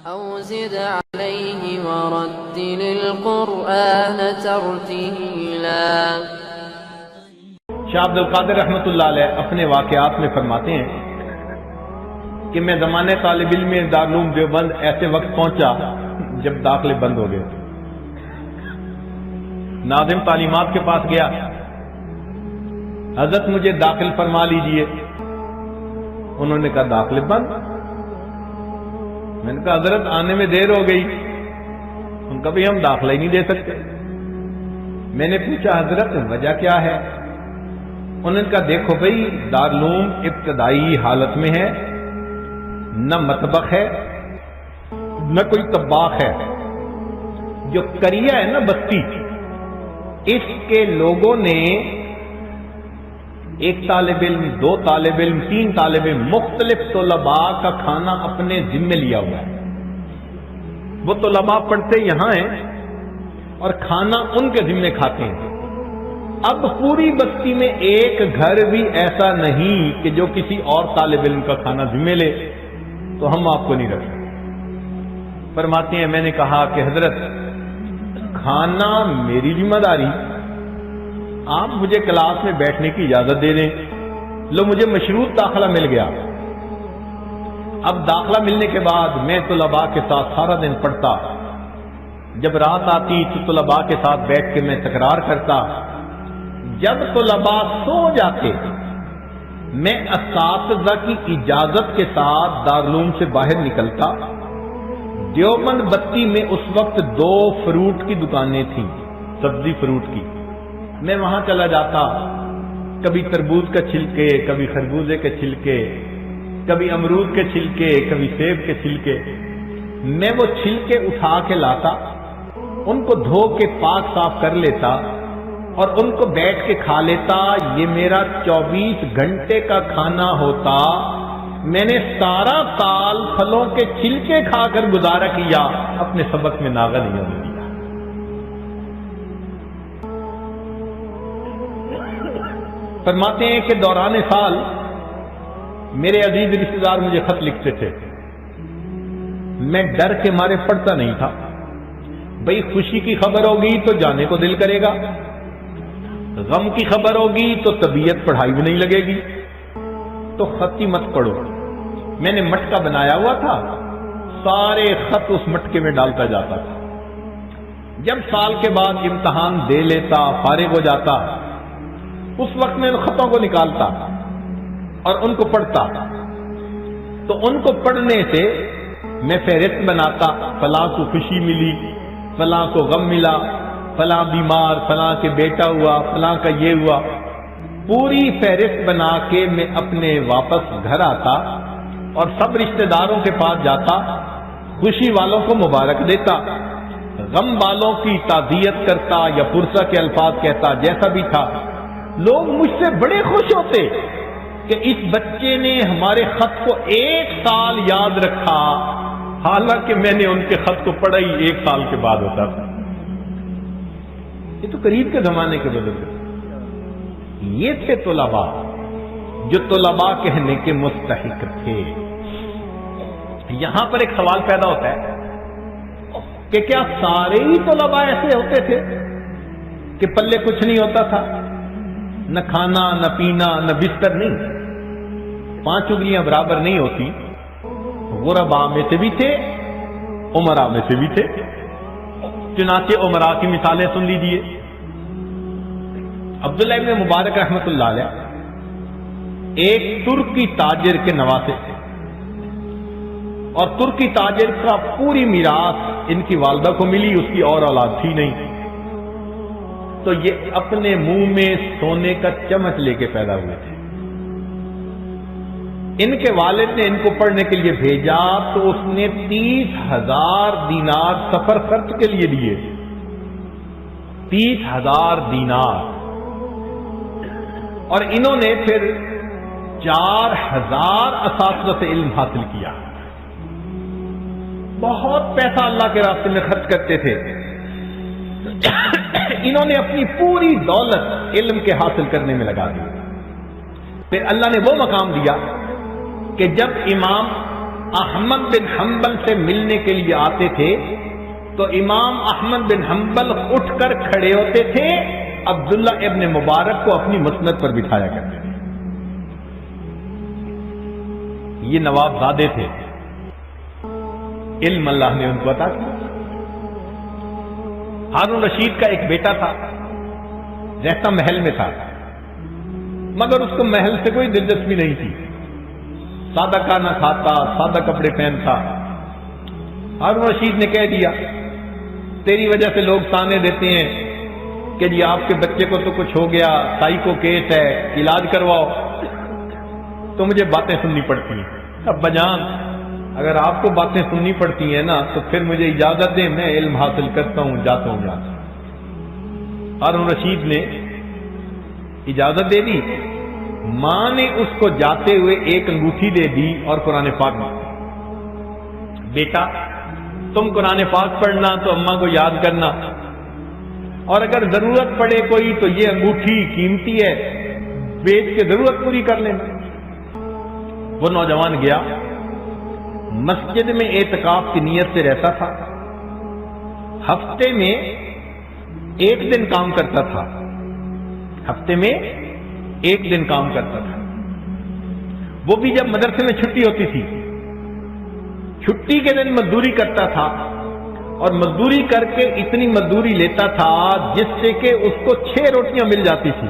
أو زد عليه ورتل القرآن ترتيلا۔ شاہ عبد القادر رحمۃ اللہ علیہ اپنے واقعات میں فرماتے ہیں کہ میں زمانے طالب علم میں دارالعلوم دیوبند ایسے وقت پہنچا جب داخلے بند ہو گئے۔ ناظم تعلیمات کے پاس گیا، حضرت مجھے داخل فرما لیجئے۔ انہوں نے کہا داخلے بند۔ میں نے کہا حضرت آنے میں دیر ہو گئی۔ ان کا بھی ہم داخلہ ہی نہیں دے سکتے۔ میں نے پوچھا حضرت وجہ کیا ہے؟ انہوں نے کہا دیکھو بھائی، دارالعلوم ابتدائی حالت میں ہے، نہ مطبخ ہے نہ کوئی طباخ ہے۔ جو کریا ہے نا بستی، اس کے لوگوں نے ایک طالب علم، دو طالب علم، تین طالب علم، مختلف طلباء کا کھانا اپنے ذمے لیا ہوا ہے۔ وہ طلباء پڑھتے یہاں ہیں اور کھانا ان کے ذمے کھاتے ہیں۔ اب پوری بستی میں ایک گھر بھی ایسا نہیں کہ جو کسی اور طالب علم کا کھانا ذمے لے، تو ہم آپ کو نہیں رکھ سکتے۔ فرماتے ہیں میں نے کہا کہ حضرت کھانا میری ذمہ داری، آپ مجھے کلاس میں بیٹھنے کی اجازت دے دیں۔ لو مجھے مشروط داخلہ مل گیا۔ اب داخلہ ملنے کے بعد میں طلباء کے ساتھ سارا دن پڑھتا، جب رات آتی تو طلباء کے ساتھ بیٹھ کے میں تکرار کرتا۔ جب طلباء سو جاتے میں اساتذہ کی اجازت کے ساتھ دارالعلوم سے باہر نکلتا۔ دیوبند بستی میں اس وقت 2 فروٹ کی دکانیں تھیں، سبزی فروٹ کی۔ میں وہاں چلا جاتا، کبھی تربوز کا چھلکے، کبھی خربوزے کے چھلکے، کبھی امرود کے چھلکے، کبھی سیب کے چھلکے۔ میں وہ چھلکے اٹھا کے لاتا، ان کو دھو کے پاک صاف کر لیتا اور ان کو بیٹھ کے کھا لیتا۔ یہ میرا 24 گھنٹے کا کھانا ہوتا۔ میں نے سارا سال پھلوں کے چھلکے کھا کر گزارا کیا، اپنے سبق میں ناغہ نہیں ہونے دیا۔ فرماتے ہیں کہ دوران سال میرے عزیز رشتے دار مجھے خط لکھتے تھے، میں ڈر کے مارے پڑھتا نہیں تھا۔ بھئی خوشی کی خبر ہوگی تو جانے کو دل کرے گا، غم کی خبر ہوگی تو طبیعت پڑھائی میں نہیں لگے گی، تو خط ہی مت پڑھو۔ میں نے مٹکا بنایا ہوا تھا، سارے خط اس مٹکے میں ڈالتا جاتا تھا۔ جب سال کے بعد امتحان دے لیتا، فارغ ہو جاتا، اس وقت میں ان خطوں کو نکالتا اور ان کو پڑھتا۔ تو ان کو پڑھنے سے میں فہرست بناتا، فلاں کو خوشی ملی، فلاں کو غم ملا، فلاں بیمار، فلاں کے بیٹا ہوا، فلاں کا یہ ہوا۔ پوری فہرست بنا کے میں اپنے واپس گھر آتا اور سب رشتہ داروں کے پاس جاتا، خوشی والوں کو مبارک دیتا، غم والوں کی تعزیت کرتا یا پرسہ کے الفاظ کہتا، جیسا بھی تھا۔ لوگ مجھ سے بڑے خوش ہوتے کہ اس بچے نے ہمارے خط کو 1 سال یاد رکھا، حالانکہ میں نے ان کے خط کو پڑھا ہی 1 سال کے بعد ہوتا تھا۔ یہ تو قریب کے زمانے کے بزرگ، یہ تھے طلباء جو طلباء کہنے کے مستحق تھے۔ یہاں پر ایک سوال پیدا ہوتا ہے کہ کیا سارے ہی طلباء ایسے ہوتے تھے کہ پلے کچھ نہیں ہوتا تھا، نہ کھانا نہ پینا نہ بستر؟ نہیں، 5 انگلیاں برابر نہیں ہوتی۔ غرباء میں سے بھی تھے، امراء میں سے بھی تھے۔ چنانچہ امراء کی مثالیں سن لیجیے۔ عبداللہ ابن مبارک رحمۃ اللہ علیہ ایک ترکی تاجر کے نواسے تھے، اور ترکی تاجر کا پوری میراث ان کی والدہ کو ملی، اس کی اور اولاد تھی نہیں۔ تو یہ اپنے منہ میں سونے کا چمچ لے کے پیدا ہوئے تھے۔ ان کے والد نے ان کو پڑھنے کے لیے بھیجا تو اس نے 30,000 دینار سفر خرچ کے لیے دیے۔ 30,000 دینار، اور انہوں نے پھر 4,000 اساتذہ سے علم حاصل کیا۔ بہت پیسہ اللہ کے راستے میں خرچ کرتے تھے۔ انہوں نے اپنی پوری دولت علم کے حاصل کرنے میں لگا دی۔ پھر اللہ نے وہ مقام دیا کہ جب امام احمد بن حنبل سے ملنے کے لیے آتے تھے تو امام احمد بن حنبل اٹھ کر کھڑے ہوتے تھے، عبداللہ ابن مبارک کو اپنی مسند پر بٹھایا کرتے تھے۔ یہ نواب زادے تھے، علم اللہ نے ان کو عطا کیا۔ ہارون رشید کا ایک بیٹا تھا، رہتا محل میں تھا، مگر اس کو محل سے کوئی دلچسپی نہیں تھی، سادہ کھانا کھاتا، سادہ کپڑے پہنتا۔ ہارون رشید نے کہہ دیا تیری وجہ سے لوگ تانے دیتے ہیں کہ جی آپ کے بچے کو تو کچھ ہو گیا، سائیکو کیس ہے، علاج کرواؤ، تو مجھے باتیں سننی پڑتی ہیں۔ ابا جان اگر آپ کو باتیں سننی پڑتی ہیں نا تو پھر مجھے اجازت دیں، میں علم حاصل کرتا ہوں، جاتا ہوں یہاں سے۔ ہارون رشید نے اجازت دے دی، ماں نے اس کو جاتے ہوئے ایک انگوٹھی دے دی اور قرآن پاک میں، بیٹا تم قرآن پاک پڑھنا تو اماں کو یاد کرنا، اور اگر ضرورت پڑے کوئی تو یہ انگوٹھی قیمتی ہے، بیچ کے ضرورت پوری کر لینا۔ وہ نوجوان گیا، مسجد میں اعتکاف کی نیت سے رہتا تھا، ہفتے میں ایک دن کام کرتا تھا، ہفتے میں ایک دن کام کرتا تھا، وہ بھی جب مدرسے میں چھٹی ہوتی تھی، چھٹی کے دن مزدوری کرتا تھا، اور مزدوری کر کے اتنی مزدوری لیتا تھا جس سے کہ اس کو 6 روٹیاں مل جاتی تھی،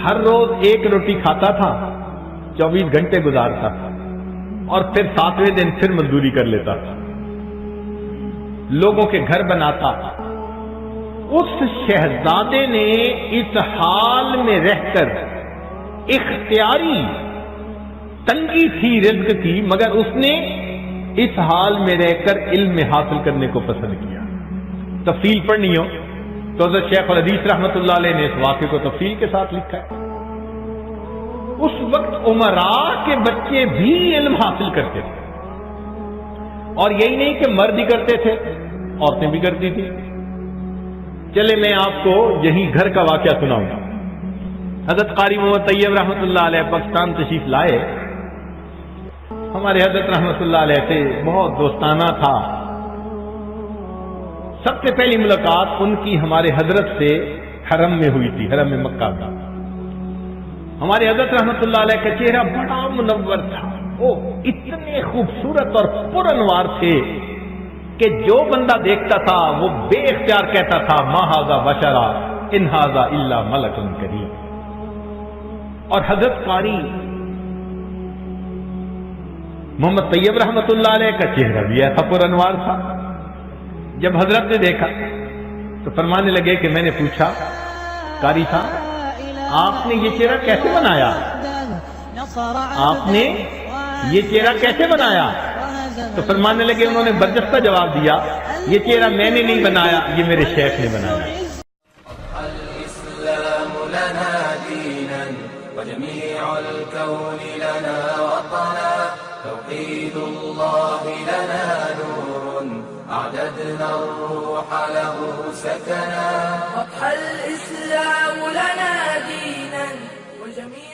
ہر روز 1 روٹی کھاتا تھا، 24 گھنٹے گزارتا تھا، اور پھر 7ویں دن پھر مزدوری کر لیتا تھا، لوگوں کے گھر بناتا۔ اس شہزادے نے اس حال میں رہ کر، اختیاری تنگی تھی رزق کی، مگر اس نے اس حال میں رہ کر علم حاصل کرنے کو پسند کیا۔ تفصیل پڑھنی ہو تو حضرت شیخ الحدیث رحمۃ اللہ علیہ نے اس واقعے کو تفصیل کے ساتھ لکھا ہے۔ اس وقت امراء کے بچے بھی علم حاصل کرتے تھے، اور یہی نہیں کہ مرد ہی کرتے تھے، عورتیں بھی کرتی تھی۔ چلے میں آپ کو یہی گھر کا واقعہ سناؤں گا۔ حضرت قاری محمد طیب رحمۃ اللہ علیہ پاکستان تشریف لائے، ہمارے حضرت رحمۃ اللہ علیہ سے بہت دوستانہ تھا۔ سب سے پہلی ملاقات ان کی ہمارے حضرت سے حرم میں ہوئی تھی، حرم میں مکہ کا۔ ہمارے حضرت رحمۃ اللہ علیہ کا چہرہ بڑا منور تھا، وہ اتنے خوبصورت اور پر انوار تھے کہ جو بندہ دیکھتا تھا وہ بے اختیار کہتا تھا ما ھذا بشرا ان ھذا الا ملک کریم۔ اور حضرت قاری محمد طیب رحمۃ اللہ علیہ کا چہرہ بھی ایسا پر انوار تھا۔ جب حضرت نے دیکھا تو فرمانے لگے کہ میں نے پوچھا قاری صاحب آپ نے یہ چہرہ کیسے بنایا؟ آپ نے یہ چہرہ کیسے بنایا؟ تو فرمانے لگے، انہوں نے برجستہ جواب دیا، یہ چہرہ میں نے نہیں بنایا، یہ میرے شیخ نے بنایا۔ الإسلام لنا دينا وجميع الكون لنا وطنا، توحيد الله لنا نور أعددنا الروح له سكنا، أضحى الإسلام لنا دينا وجميع